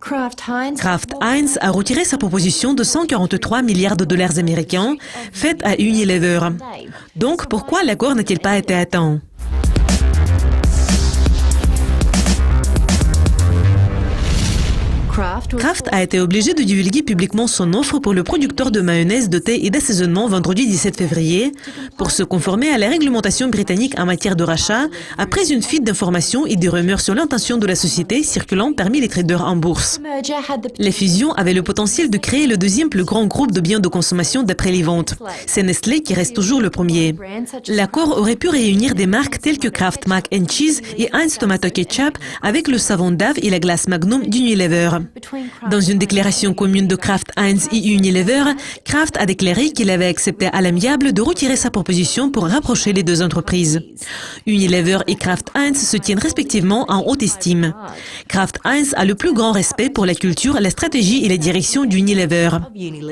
Kraft Heinz a retiré sa proposition de 143 milliards de dollars américains faite à Unilever. Donc pourquoi l'accord n'a-t-il pas été atteint? Kraft a été obligé de divulguer publiquement son offre pour le producteur de mayonnaise, de thé et d'assaisonnement vendredi 17 février pour se conformer à la réglementation britannique en matière de rachat après une fuite d'informations et des rumeurs sur l'intention de la société circulant parmi les traders en bourse. La fusion avait le potentiel de créer le deuxième plus grand groupe de biens de consommation d'après les ventes. C'est Nestlé qui reste toujours le premier. L'accord aurait pu réunir des marques telles que Kraft Mac and Cheese et Heinz Tomato Ketchup avec le savon Dove et la glace Magnum d'Unilever. Dans une déclaration commune de Kraft Heinz et Unilever, Kraft a déclaré qu'il avait accepté à l'amiable de retirer sa proposition pour rapprocher les deux entreprises. Unilever et Kraft Heinz se tiennent respectivement en haute estime. Kraft Heinz a le plus grand respect pour la culture, la stratégie et la direction d'Unilever.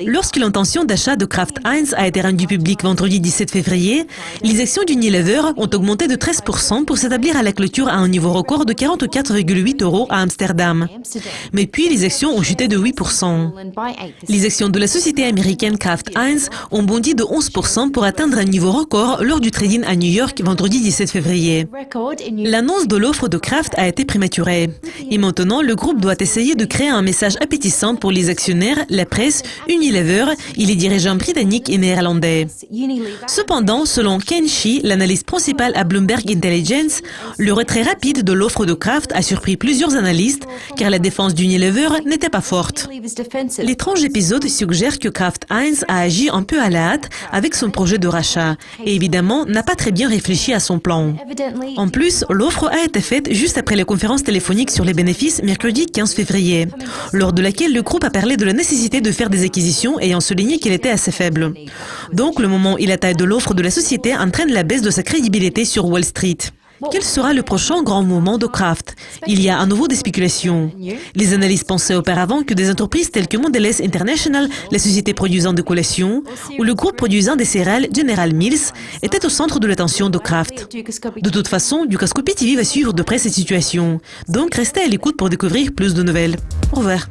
Lorsque l'intention d'achat de Kraft Heinz a été rendue publique vendredi 17 février, les actions d'Unilever ont augmenté de 13% pour s'établir à la clôture à un niveau record de 44,8 € à Amsterdam. Mais puis les actions ont chuté de 8%. Les actions de la société américaine Kraft Heinz ont bondi de 11% pour atteindre un niveau record lors du trading à New York vendredi 17 février. L'annonce de l'offre de Kraft a été prématurée. Et maintenant, le groupe doit essayer de créer un message appétissant pour les actionnaires, la presse, Unilever et les dirigeants britanniques et néerlandais. Cependant, selon Ken Shih, l'analyste principal à Bloomberg Intelligence, le retrait rapide de l'offre de Kraft a surpris plusieurs analystes car la défense d'Unilever n'était pas forte. L'étrange épisode suggère que Kraft Heinz a agi un peu à la hâte avec son projet de rachat et évidemment n'a pas très bien réfléchi à son plan. En plus, l'offre a été faite juste après la conférence téléphonique sur les bénéfices mercredi 15 février, lors de laquelle le groupe a parlé de la nécessité de faire des acquisitions ayant souligné qu'elle était assez faible. Donc le moment et la taille de l'offre de la société entraînent la baisse de sa crédibilité sur Wall Street. Quel sera le prochain grand mouvement de Kraft? Il y a à nouveau des spéculations. Les analystes pensaient auparavant que des entreprises telles que Mondelez International, la société produisant des collations, ou le groupe produisant des céréales General Mills étaient au centre de l'attention de Kraft. De toute façon, Dukascopy TV va suivre de près cette situation. Donc restez à l'écoute pour découvrir plus de nouvelles. Au revoir.